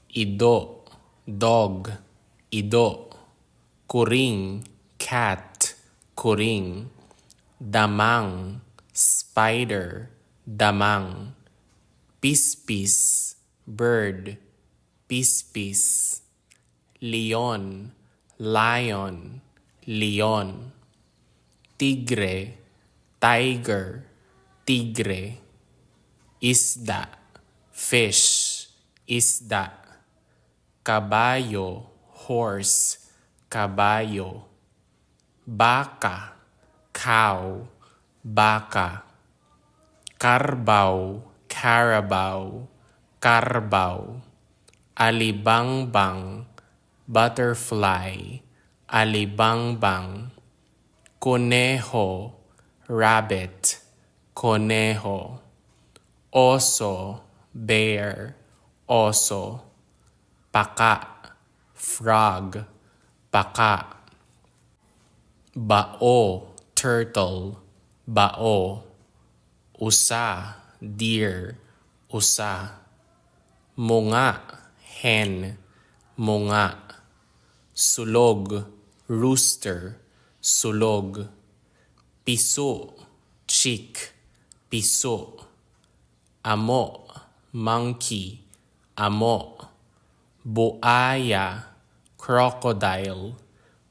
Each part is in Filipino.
ido, dog, ido, kuring, cat, kuring, damang, spider, damang, pispis, bird, pispis, leon, lion, leon, tigre, tiger, tigre, isda, fish, isda, kabayo, horse, kabayo, baka, cow, baka, carabao, carabao, carabao, alibangbang, butterfly, alibangbang, conejo, rabbit, conejo, oso, bear, oso, paka, frog, paka, bao, turtle, bao, usa, deer, usa, munga, hen, munga, sulog, rooster, sulog, piso, chick, piso, amo, monkey, amo, buaya, crocodile,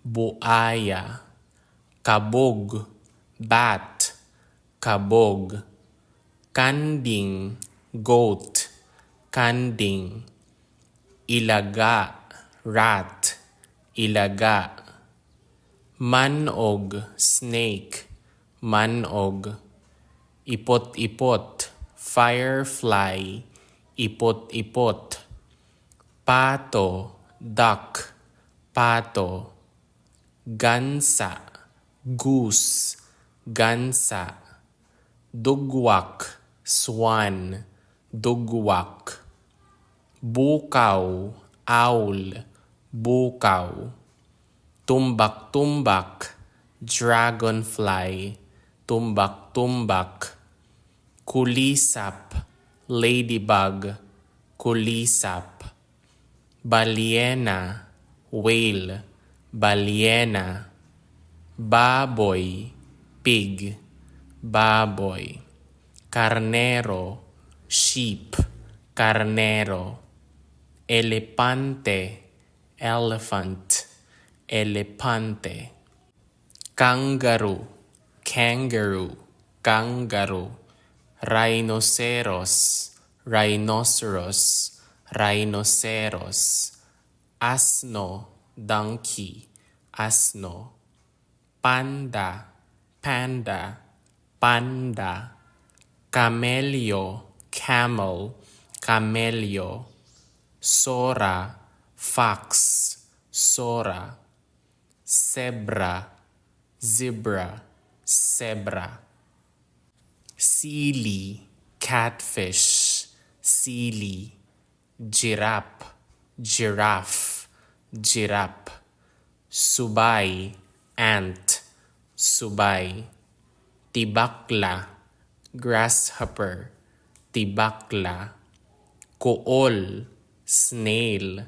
buaya, kabog, bat, kabog, kanding, goat, kanding, ilaga, rat, ilaga, manog, snake, manog, ipot-ipot, firefly, ipot-ipot, pato, duck, pato, gansa, goose, gansa, dugwak, swan, dugwak, bukaw, owl, bukaw, tumbak-tumbak, dragonfly, tumbak-tumbak, kulisap, ladybug, kulisap, baliena, whale, baliena, baboy, pig, baboy, carnero, sheep, carnero, elepante, elephant, elepante, kangaroo, kangaroo, kangaroo, rhinoceros, rhinoceros, rhinoceros, asno, donkey, asno, panda, panda, panda, camello, camel, camello, sora, fox, sora, zebra, zebra, zebra, sili, catfish, sili, giraffe, giraffe, giraffe, subay, ant, subay, tibakla, grasshopper, tibakla, kool, snail,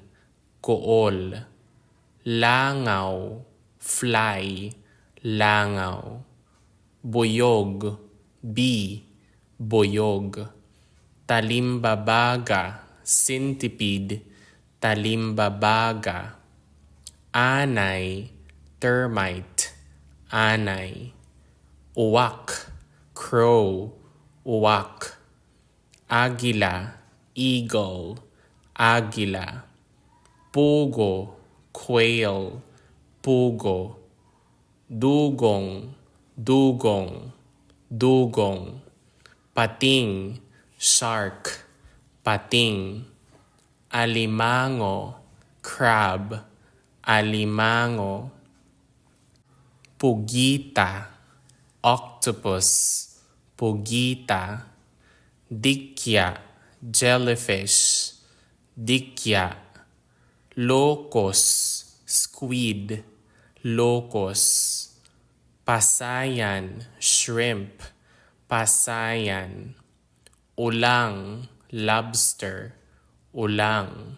kool, langaw, fly, langaw, buyog, bee, buyog, talimbabaga, centipede, talimbabaga, anay, termite, anay, uwak, crow, uwak, agila, eagle, agila, pugo, quail, pugo, dugong, dugong, dugong, pating, shark, pating, alimango, crab, alimango, pugita, octopus, pugita, dikya, jellyfish, dikya, locust, squid, locust, pasayan, shrimp, pasayan, ulang, lobster, ulang,